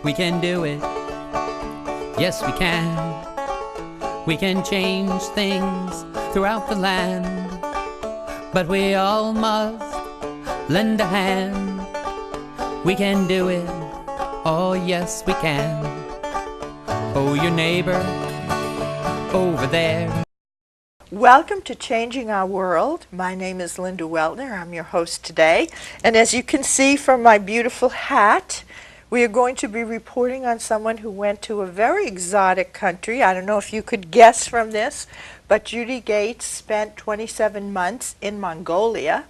We can do it. Yes, we can. We can change things throughout the land. But we all must lend a hand. We can do it. Oh, yes, we can. Oh, your neighbor over there. Welcome to Changing Our World. My name is Linda Weltner. I'm your host today. And as you can see from my beautiful hat, we are going to be reporting on someone who went to a very exotic country. I don't know if you could guess from this, but Judy Gates spent 27 months in Mongolia,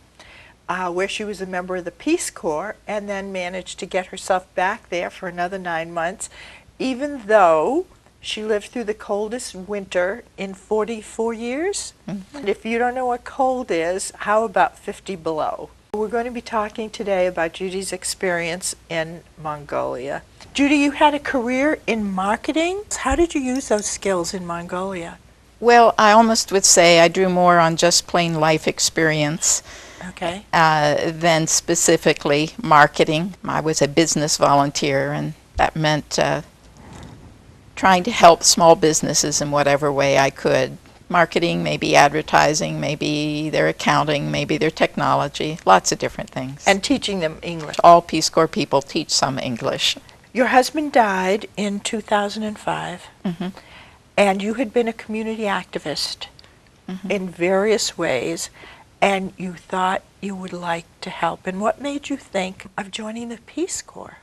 where she was a member of the Peace Corps, and then managed to get herself back there for another 9 months, even though she lived through the coldest winter in 44 years. And if you don't know what cold is, how about 50 below? We're going to be talking today about Judy's experience in Mongolia. Judy, you had a career in marketing. How did you use those skills in Mongolia? Well, I almost would say I drew more on just plain life experience than specifically marketing. I was a business volunteer, and that meant trying to help small businesses in whatever way I could. Marketing, maybe advertising, maybe their accounting, maybe their technology, lots of different things. And teaching them English. All Peace Corps people teach some English. Your husband died in 2005, and you had been a community activist in various ways, and you thought you would like to help. And what made you think of joining the Peace Corps?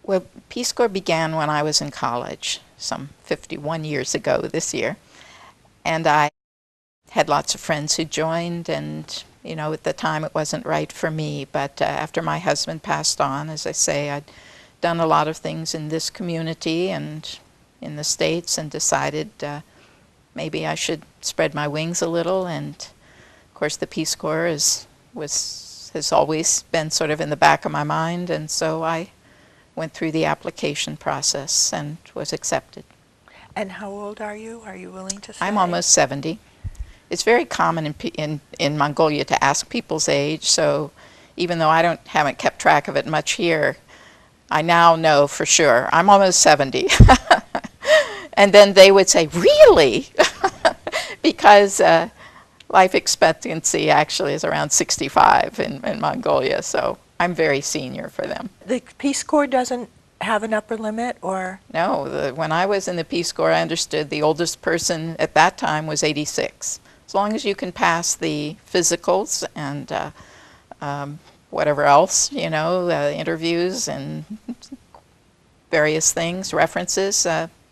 Well, Peace Corps began when I was in college, some 51 years ago this year. And I had lots of friends who joined, and, you know, at the time it wasn't right for me. But after my husband passed on, as I say, I'd done a lot of things in this community and in the States, and decided maybe I should spread my wings a little. And, of course, the Peace Corps has always been sort of in the back of my mind, and so I went through the application process and was accepted. And how old are you? Are you willing to say? I'm almost 70. It's very common in Mongolia to ask people's age, so even though I haven't kept track of it much here, I now know for sure I'm almost 70. And then they would say, really? Because life expectancy actually is around 65 in Mongolia, so I'm very senior for them. The Peace Corps doesn't have an upper limit, or? No, when I was in the Peace Corps, I understood the oldest person at that time was 86. As long as you can pass the physicals and whatever else, you know, interviews and various things, references,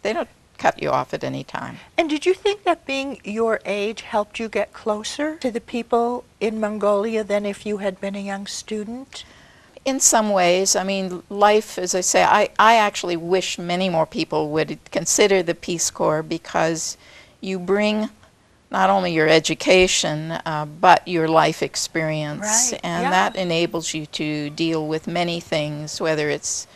they don't cut you off at any time. And did you think that being your age helped you get closer to the people in Mongolia than if you had been a young student? In some ways. I mean, life, as I say, I actually wish many more people would consider the Peace Corps, because you bring not only your education, but your life experience. Right. And that enables you to deal with many things, whether it's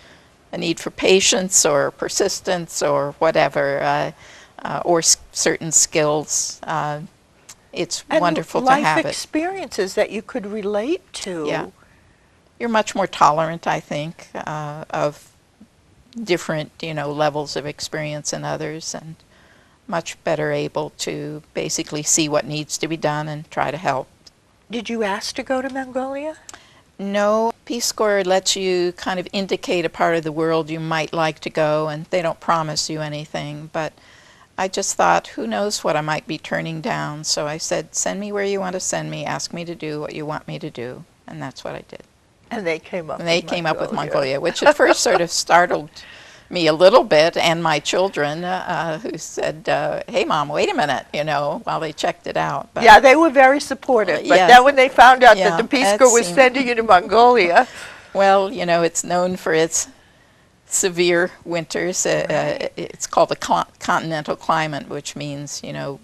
a need for patience or persistence or whatever, or certain skills. It's wonderful to have it. Life experiences that you could relate to. Yeah. You're much more tolerant, I think, of different, you know, levels of experience in others, and much better able to basically see what needs to be done and try to help. Did you ask to go to Mongolia? No. Peace Corps lets you kind of indicate a part of the world you might like to go, and they don't promise you anything. But I just thought, who knows what I might be turning down. So I said, send me where you want to send me, ask me to do what you want me to do. And that's what I did. And they came up with Mongolia, which at first sort of startled me a little bit, and my children, who said, hey, Mom, wait a minute, you know, while they checked it out. But yeah, they were very supportive. But then when they found out that the Peace Corps was sending you to Mongolia. Well, you know, it's known for its severe winters. It's called a continental climate, which means, you know,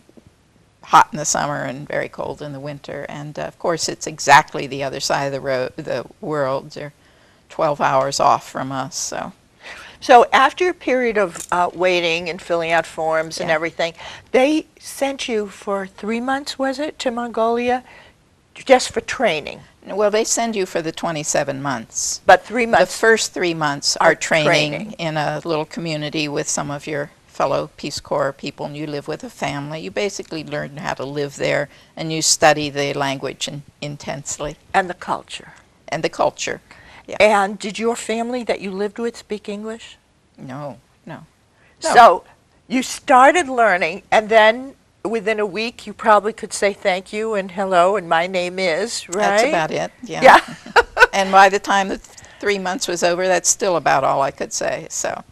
hot in the summer and very cold in the winter. And of course, it's exactly the other side of the world. They're 12 hours off from us. So after a period of waiting and filling out forms and everything, they sent you for 3 months, was it, to Mongolia, just for training? Well, they send you for the 27 months. But 3 The months first 3 months are are training training. in a little community with some of your fellow Peace Corps people, and you live with a family. You basically learn how to live there, and you study the language intensely and the culture. and the culture. Yeah. And did your family that you lived with speak English? No. So you started learning, and then within a week you probably could say thank you and hello and my name is, right? That's about it, yeah. Yeah. And by the time the 3 months was over, that's still about all I could say, so.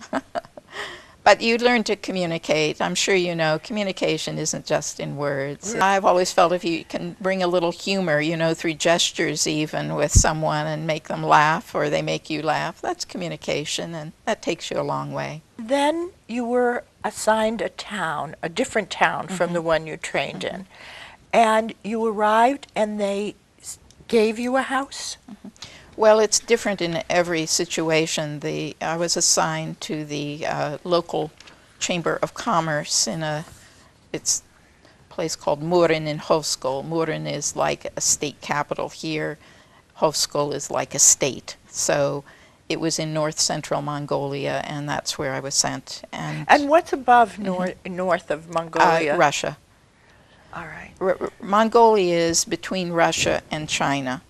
But you learn to communicate. I'm sure you know, communication isn't just in words. I've always felt if you can bring a little humor, you know, through gestures even with someone and make them laugh or they make you laugh, that's communication, and that takes you a long way. Then you were assigned a town, a different town from the one you trained in. And you arrived and they gave you a house? Well, it's different in every situation. I was assigned to the local Chamber of Commerce in it's a place called Murin in Hovskol. Murin is like a state capital here. Hovskol is like a state. So it was in north central Mongolia, and that's where I was sent. And what's above north of Mongolia? Russia. All right. Mongolia is between Russia and China.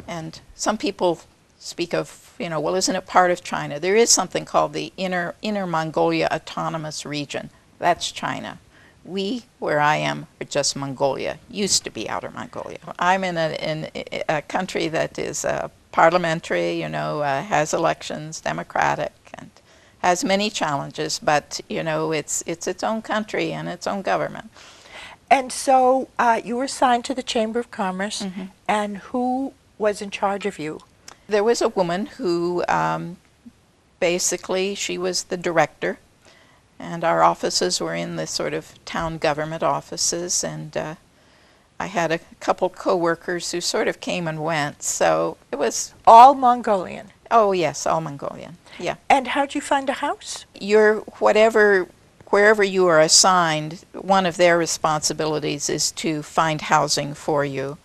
And some people speak of, you know, well, isn't it part of China? There is something called the Inner Mongolia Autonomous Region. That's China. We, where I am, are just Mongolia. Used to be Outer Mongolia. I'm in a country that is parliamentary, you know, has elections, democratic, and has many challenges, but, you know, it's its own country and its own government. And so you were assigned to the Chamber of Commerce, and who was in charge of you? There was a woman who basically, she was the director, and our offices were in the sort of town government offices, and I had a couple co-workers who sort of came and went, so it was... All Mongolian? Oh, yes, all Mongolian, yeah. And how'd you find a house? Wherever you are assigned, one of their responsibilities is to find housing for you.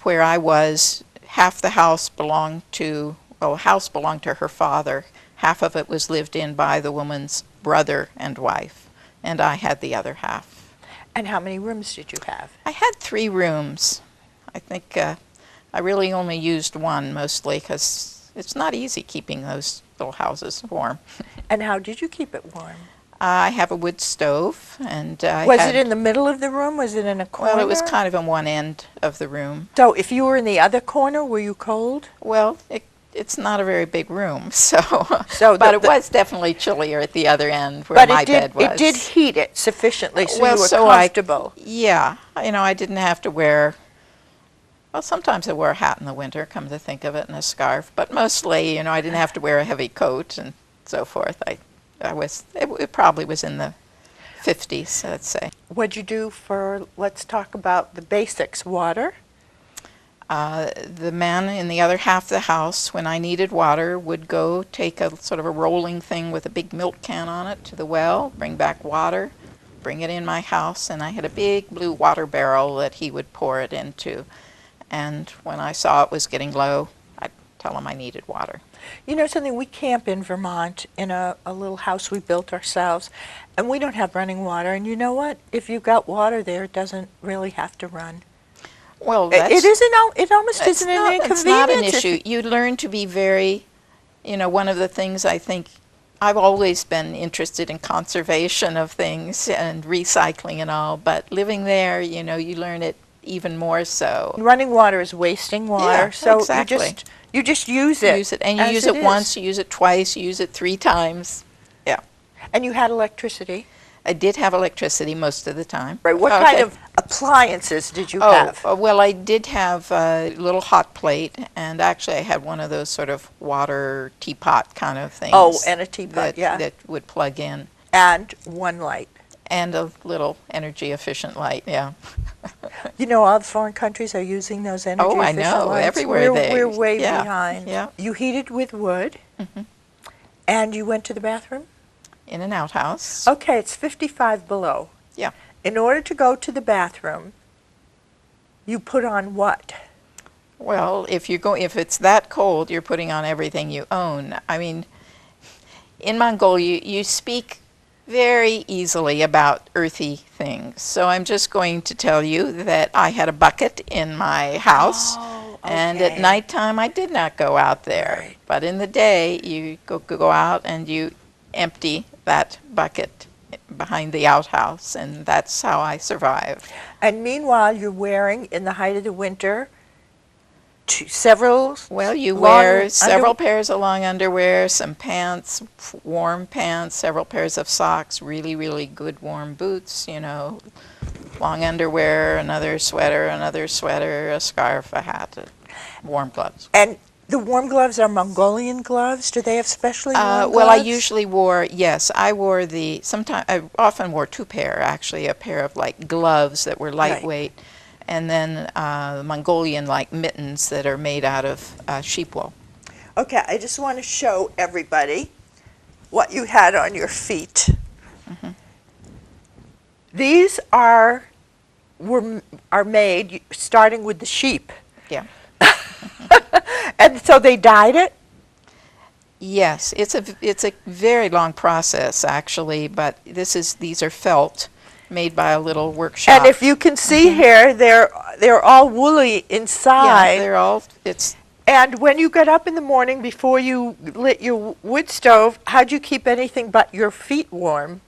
Where I was, half the house belonged to, well, house belonged to her father. Half of it was lived in by the woman's brother and wife, and I had the other half. And how many rooms did you have? I had 3 rooms. I think I really only used one mostly because it's not easy keeping those little houses warm. And how did you keep it warm? I have a wood stove, and was it in the middle of the room? Was it in a corner? Well, it was kind of on one end of the room. So if you were in the other corner, were you cold? Well, it's not a very big room, so but it was definitely chillier at the other end where my bed was. It did heat it sufficiently, so well, you were comfortable. Yeah, you know, I didn't have to wear. Well, sometimes I wore a hat in the winter, come to think of it, and a scarf, but mostly, you know, I didn't have to wear a heavy coat and so forth. It probably was in the 50s, let's say. What'd you do let's talk about the basics, water? The man in the other half of the house, when I needed water, would go take a sort of a rolling thing with a big milk can on it to the well, bring back water, bring it in my house, and I had a big blue water barrel that he would pour it into. And when I saw it was getting low, I'd tell him I needed water. You know something, we camp in Vermont in a little house we built ourselves, and we don't have running water. And you know what? If you've got water there, it doesn't really have to run. Well, it almost isn't an inconvenience. It's not an issue. You learn to be very, you know, one of the things I think, I've always been interested in conservation of things and recycling and all, but living there, you know, you learn it even more so. Running water is wasting water, yeah, so exactly. you just use it. Use it, and you use it once, you use it twice, you use it 3 times. Yeah. And you had electricity? I did have electricity most of the time. Right. What kind of appliances did you have? Well, I did have a little hot plate, and actually I had one of those sort of water teapot kind of things. Oh, and a teapot, yeah. That would plug in. And one light. And a little energy-efficient light, yeah. You know, all the foreign countries are using those energy-efficient lights. Oh, I know. Everywhere we're way behind. Yeah. You heated with wood, and you went to the bathroom? In an outhouse. Okay, it's 55 below. Yeah. In order to go to the bathroom, you put on what? Well, if it's that cold, you're putting on everything you own. I mean, in Mongolia, you speak very easily about earthy things. So I'm just going to tell you that I had a bucket in my house, Oh, and at okay. nighttime I did not go out there. Right. But in the day, you go out and you empty that bucket behind the outhouse, and that's how I survive. And meanwhile, you're wearing, in the height of the winter, several Well, you long wear several pairs of long underwear, some pants, warm pants, several pairs of socks, really, really good warm boots, long underwear, another sweater, a scarf, a hat, warm gloves. And the warm gloves are Mongolian gloves? Do they have specially warm Well, I gloves? usually wore, yes, I often wore two pair, actually, a pair of like gloves that were lightweight, and then Mongolian like mittens that are made out of sheep wool. Okay, I just want to show everybody what you had on your feet. Mm-hmm. These are made starting with the sheep. Yeah. And so they dyed it? Yes, it's a very long process actually, but these are felt, made by a little workshop. And if you can see here, they're all woolly inside. Yeah, they're all, it's And when you got up in the morning before you lit your wood stove, how'd you keep anything but your feet warm?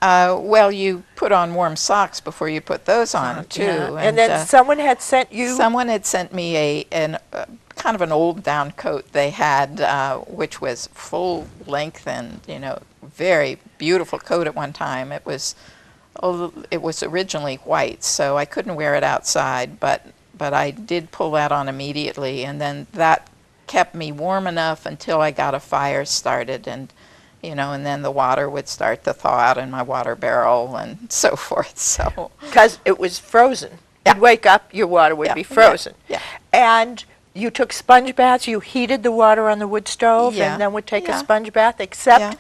well, you put on warm socks before you put those on too. Yeah. And then someone had sent you... Someone had sent me a kind of an old down coat they had, which was full length and very beautiful coat at one time. It was originally white, so I couldn't wear it outside, but I did pull that on immediately, and then that kept me warm enough until I got a fire started, and then the water would start to thaw out in my water barrel and so forth. So because it was frozen. Yeah. You'd wake up, your water would be frozen. Yeah. And you took sponge baths, you heated the water on the wood stove, Yeah. and then would take a Yeah. sponge bath, except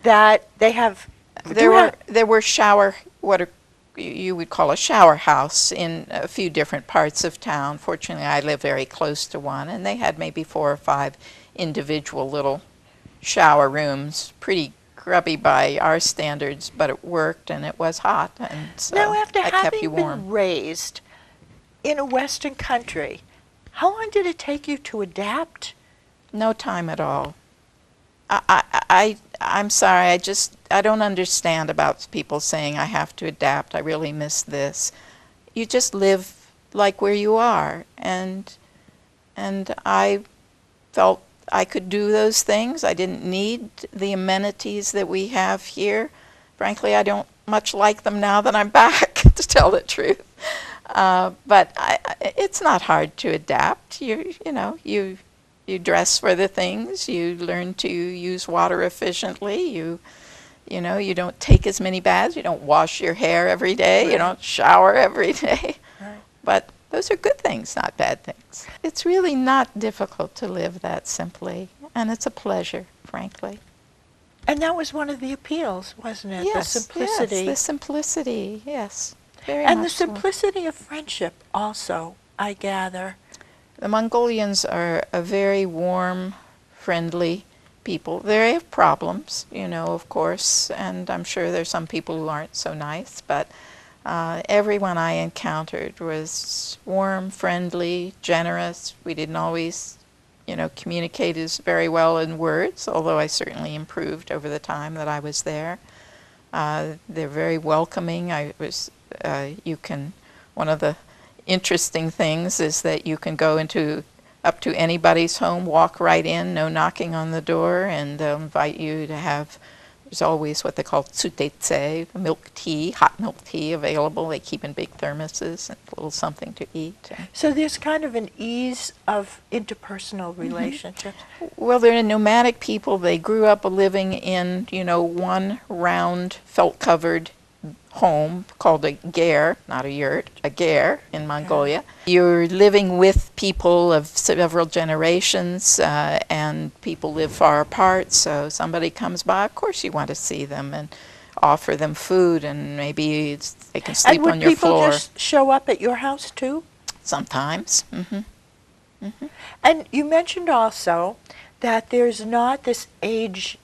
that they have... there were what you would call a shower house in a few different parts of town. Fortunately, I live very close to one, and they had maybe 4 or 5 individual little shower rooms, pretty grubby by our standards, but it worked and it was hot, and so Now, after I kept having you warm. been raised in a Western country, how long did it take you to adapt? No time at all. I'm sorry, I don't understand about people saying I have to adapt, I really miss this. You just live like where you are, and I felt I could do those things. I didn't need the amenities that we have here. Frankly, I don't much like them now that I'm back, to tell the truth. But it's not hard to adapt. You dress for the things. You learn to use water efficiently. You don't take as many baths. You don't wash your hair every day. Right. You don't shower every day. Right. But those are good things, not bad things. It's really not difficult to live that simply, and it's a pleasure, frankly. And that was one of the appeals, wasn't it? Yes, the simplicity. Yes, the simplicity, yes. Very And the much so. simplicity of friendship also, I gather. The Mongolians are a very warm, friendly people. They have problems, of course, and I'm sure there's some people who aren't so nice, but everyone I encountered was warm, friendly, generous. We didn't always, communicate as very well in words, although I certainly improved over the time that I was there. They're very welcoming. One of the interesting things is that you can go up to anybody's home, walk right in, no knocking on the door, and they'll invite you to have, there's always what they call tsutetse, hot milk tea available. They keep in big thermoses and a little something to eat. So there's kind of an ease of interpersonal relationships. Well, they're nomadic people. They grew up living in, one round felt-covered home called a ger, not a yurt, a ger in Mongolia. You're living with people of several generations, and people live far apart, so somebody comes by, of course you want to see them and offer them food, and maybe they can sleep on your floor. And would people just show up at your house too? Sometimes. And you mentioned also that there's not this age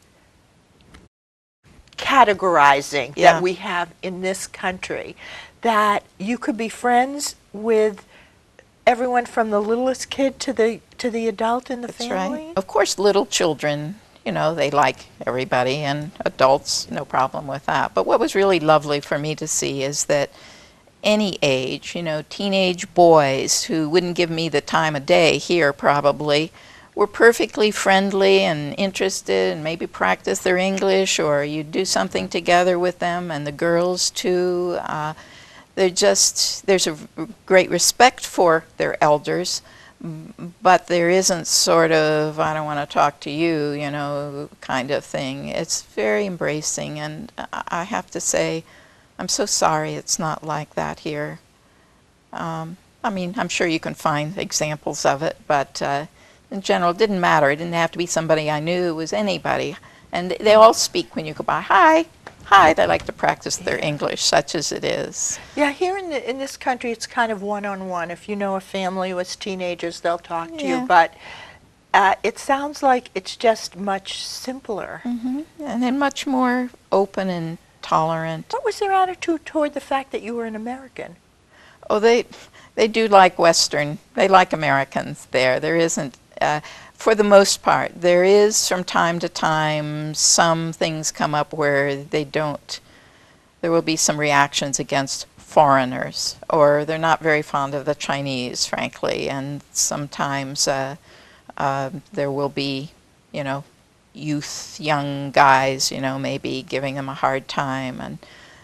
categorizing that we have in this country, that you could be friends with everyone from the littlest kid to the adult in the family. Right. Of course, little children, you know, they like everybody, and adults, no problem with that. But what was really lovely for me to see is that any age, you know, teenage boys who wouldn't give me the time of day here probably, were perfectly friendly and interested and maybe practice their English, or you do something together with them, and the girls too. There's a great respect for their elders, but there isn't sort of, I don't want to talk to you, you know, kind of thing. It's very embracing, and I have to say, I'm so sorry it's not like that here. I mean, I'm sure you can find examples of it, but in general, it didn't matter. It didn't have to be somebody I knew. It was anybody. And they all speak when you go by. Hi. Hi. They like to practice their English, such as it is. Yeah, here in this country, it's kind of one-on-one. If you know a family with teenagers, they'll talk to you. But it sounds like it's just much simpler. And then much more open and tolerant. What was their attitude toward the fact that you were an American? Oh, they do like Western. They like Americans there. There isn't, for the most part, there is from time to time some things come up where they don't, there will be some reactions against foreigners, or they're not very fond of the Chinese, frankly, and sometimes there will be, you know, young guys, you know, maybe giving them a hard time, and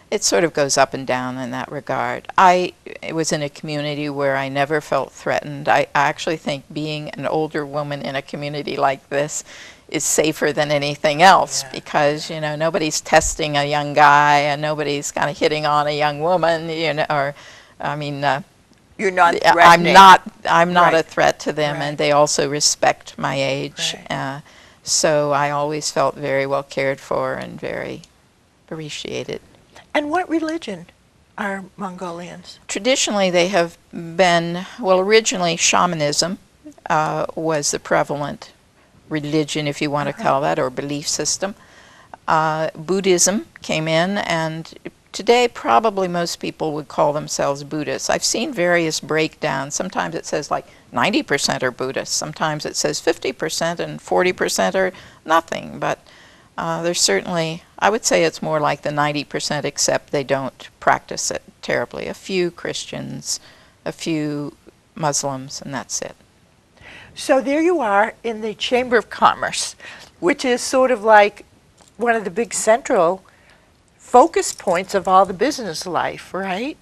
it sort of goes up and down in that regard. I was in a community where I never felt threatened. I actually think being an older woman in a community like this is safer than anything else, because, you know, nobody's testing a young guy and nobody's kind of hitting on a young woman, you know, or, I mean, you're not threatening. I'm not a threat to them, and they also respect my age. So I always felt very well cared for and very appreciated. And what religion are Mongolians? Traditionally, they have been, well, originally shamanism was the prevalent religion, if you want to call that, or belief system. Buddhism came in, and today probably most people would call themselves Buddhists. I've seen various breakdowns. Sometimes it says like 90% are Buddhists. Sometimes it says 50% and 40% are nothing. But there's certainly, I would say it's more like the 90%, except they don't practice it terribly. A few Christians, a few Muslims, and that's it. So there you are in the Chamber of Commerce, which is sort of like one of the big central focus points of all the business life, right?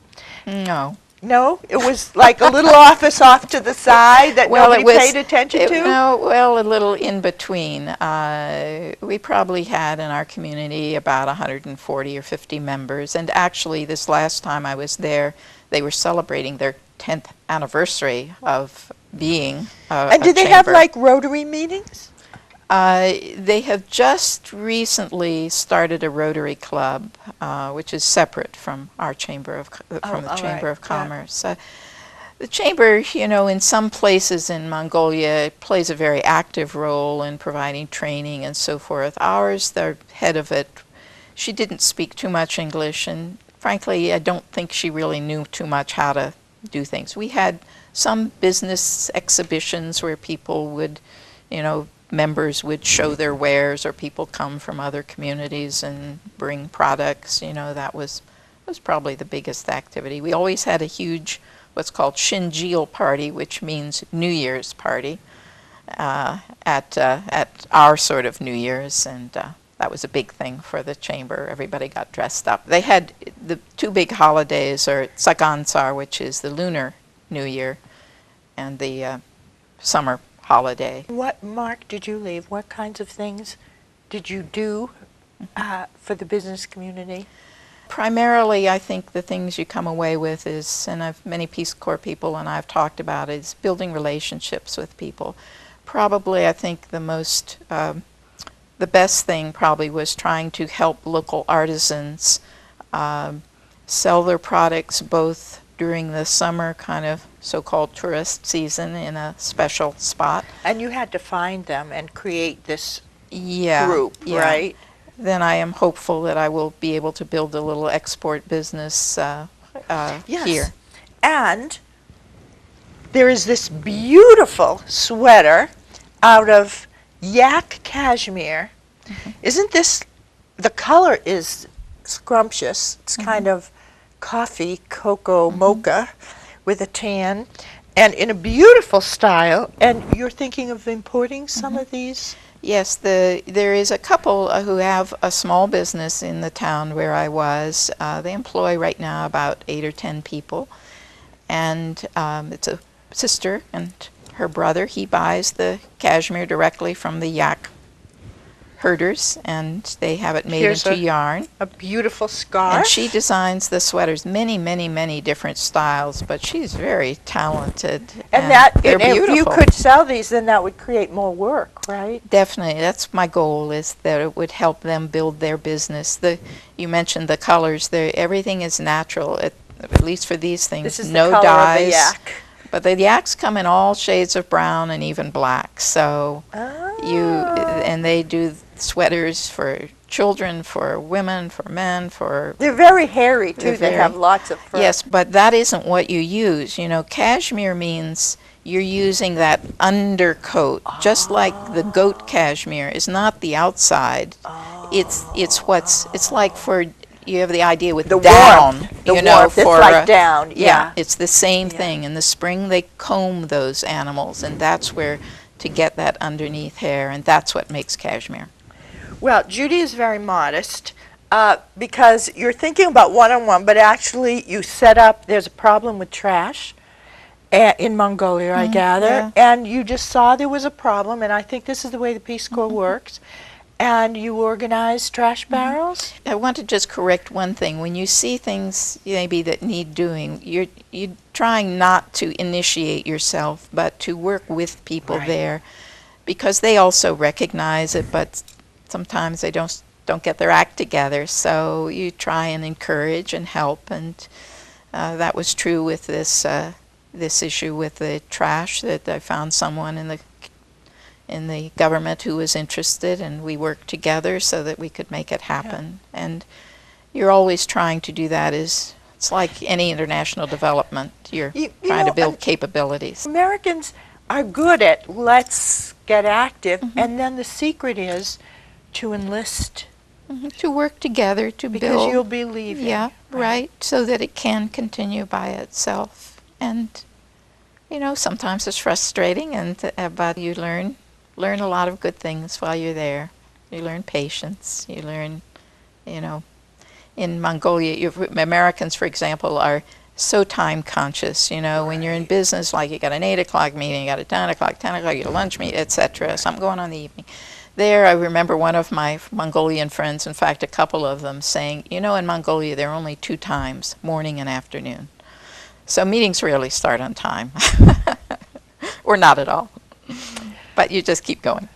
No. No? It was like a little office off to the side that nobody paid attention to? No, well, a little in between. We probably had in our community about 140 or 50 members, and actually this last time I was there, they were celebrating their 10th anniversary of being And did they have like Rotary meetings? They have just recently started a Rotary Club, which is separate from our Chamber of Chamber of Commerce. The Chamber, you know, in some places in Mongolia, plays a very active role in providing training and so forth. Ours, the head of it, she didn't speak too much English, and frankly, I don't think she really knew too much how to do things. We had some business exhibitions where people would, you know, members would show their wares, or people come from other communities and bring products. You know, that was probably the biggest activity. We always had a huge, what's called Shinjil party, which means New Year's party, at our sort of New Year's, and that was a big thing for the chamber. Everybody got dressed up. They had the two big holidays, or Tsagansar, which is the Lunar New Year, and the summer holiday. What mark did you leave? What kinds of things did you do for the business community? Primarily, I think the things you come away with is, and many Peace Corps people and I've talked about, is building relationships with people. Probably, I think the best thing probably was trying to help local artisans sell their products both during the summer kind of so-called tourist season in a special spot. And you had to find them and create this Yeah, group, yeah. right? Then I am hopeful that I will be able to build a little export business Yes. here. And there is this beautiful sweater out of yak cashmere. Isn't this, the color is scrumptious. It's kind of coffee, cocoa, mocha with a tan, and in a beautiful style. And you're thinking of importing some of these? Yes, there is a couple who have a small business in the town where I was. They employ right now about 8 or 10 people, and it's a sister and her brother. He buys the cashmere directly from the yak herders, and they have it made Here's into yarn. A beautiful scarf. And she designs the sweaters, many, many, many different styles, but she's very talented. And they're if you beautiful. could sell these, then that would create more work, right? Definitely, that's my goal, is that it would help them build their business. You mentioned the colors. Everything is natural, at least for these things. This is no the color dyes. of the yak. But the yaks come in all shades of brown and even black. So and they do sweaters for children, for women, for men, for... They're very hairy, too. They have lots of fur. Yes, but that isn't what you use. You know, cashmere means you're using that undercoat, just like the goat cashmere is not the outside. It's like for... You have the idea with the down, warmth. The you know, warmth. It's for like down. Yeah. it's the same thing. In the spring, they comb those animals, and that's where to get that underneath hair, and that's what makes cashmere. Well, Judy is very modest because you're thinking about one-on-one, but actually you set up. There's a problem with trash in Mongolia, I gather, yeah. and you just saw there was a problem, and I think this is the way the Peace Corps works. And you organize trash barrels? I want to just correct one thing. When you see things maybe that need doing, you're trying not to initiate yourself, but to work with people there, because they also recognize it, but sometimes they don't get their act together. So you try and encourage and help, and that was true with this issue with the trash. That I found someone in the government who was interested, and we worked together so that we could make it happen. Yeah. And you're always trying to do that. It's like any international development. You're trying to build capabilities. Americans are good at let's get active, and then the secret is to enlist. To work together to build. Because you'll be leaving. Yeah, right, so that it can continue by itself. And, sometimes it's frustrating, but you learn a lot of good things while you're there. You learn patience. You learn, in Mongolia, Americans, for example, are so time conscious. When you're in business, like you got an 8 o'clock meeting, you got a 10 o'clock, you got a lunch meeting, etc. Something going on in the evening. There, I remember one of my Mongolian friends, in fact, a couple of them, saying, in Mongolia, there are only 2 times, morning and afternoon. So meetings rarely start on time, or not at all. But you just keep going.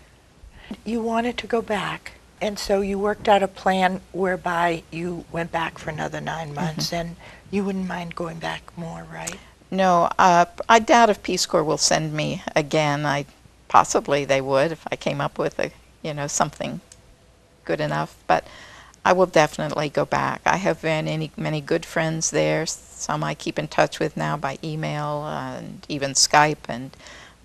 You wanted to go back, and so you worked out a plan whereby you went back for another 9 months, and you wouldn't mind going back more, right? No, I doubt if Peace Corps will send me again. Possibly they would if I came up with something good enough, but I will definitely go back. I have many good friends there. Some I keep in touch with now by email and even Skype, and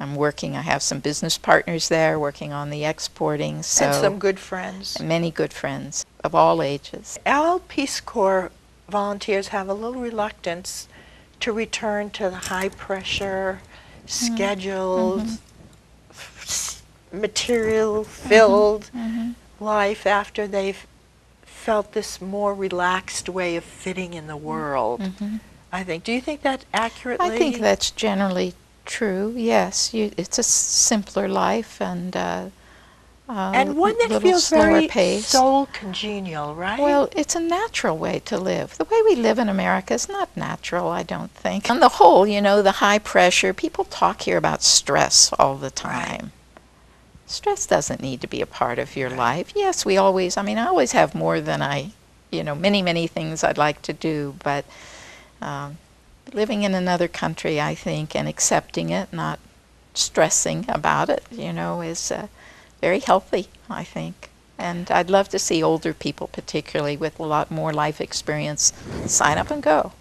I have some business partners there working on the exporting. And some good friends. Many good friends of all ages. All Peace Corps volunteers have a little reluctance to return to the high pressure, scheduled, material filled life after they've felt this more relaxed way of fitting in the world. I think. Do you think that accurately? I think that's generally true. Yes, it's a simpler life and one that feels very soul congenial, right? Well, it's a natural way to live. The way we live in America is not natural, I don't think. On the whole, the high pressure, people talk here about stress all the time. Right. Stress doesn't need to be a part of your life. Yes, I always have more than many things I'd like to do, but living in another country, I think, and accepting it, not stressing about it, is very healthy, I think. And I'd love to see older people, particularly with a lot more life experience, sign up and go.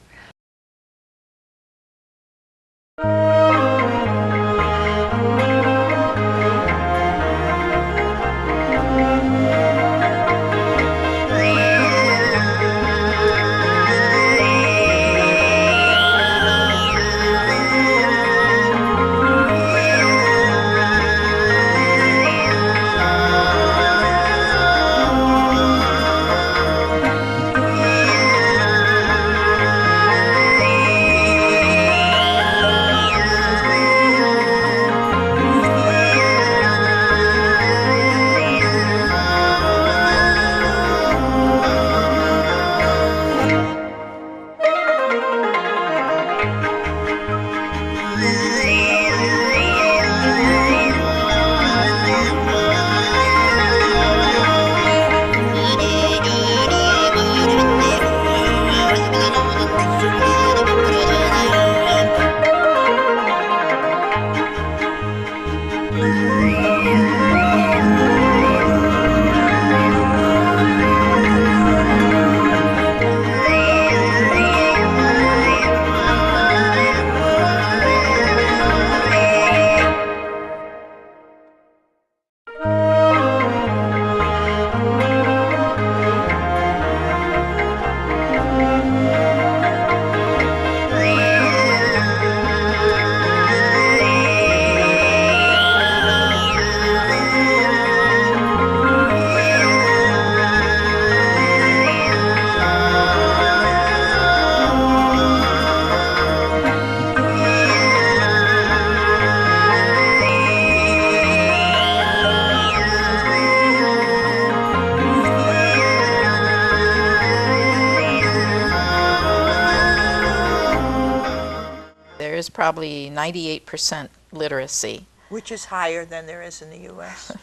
There's probably 98% literacy. Which is higher than there is in the U.S.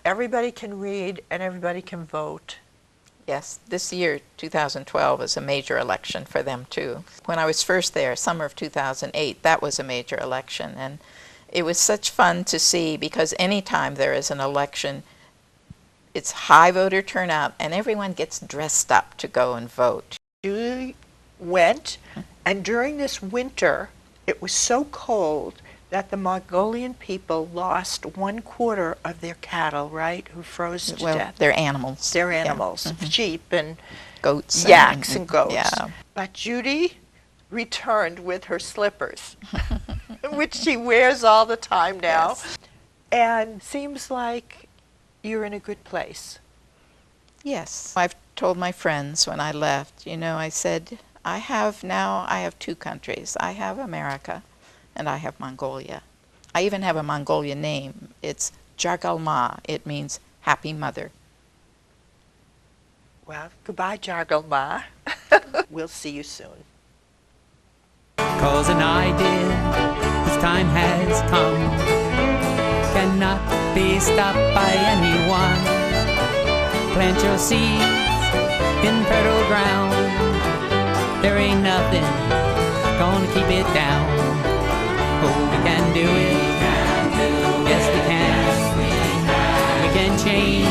Everybody can read and everybody can vote. Yes, this year, 2012, is a major election for them too. When I was first there, summer of 2008, that was a major election. And it was such fun to see, because anytime there is an election, it's high voter turnout and everyone gets dressed up to go and vote. Judy went, and during this winter, it was so cold that the Mongolian people lost 1/4 of their cattle, right, who froze to death. They're animals. They're animals, Yeah. sheep and Goats. yaks and goats. Yeah. But Judy returned with her slippers, which she wears all the time now. Yes. And seems like you're in a good place. Yes. I've told my friends when I left, I said, I have 2 countries. I have America and I have Mongolia. I even have a Mongolian name. It's Jargalma. It means happy mother. Well, goodbye, Jargalma. We'll see you soon. 'Cause an idea, whose time has come, cannot be stopped by anyone. Plant your seeds in fertile ground. There ain't nothing gonna keep it down. Oh, we can do it. Yes, we can. We can change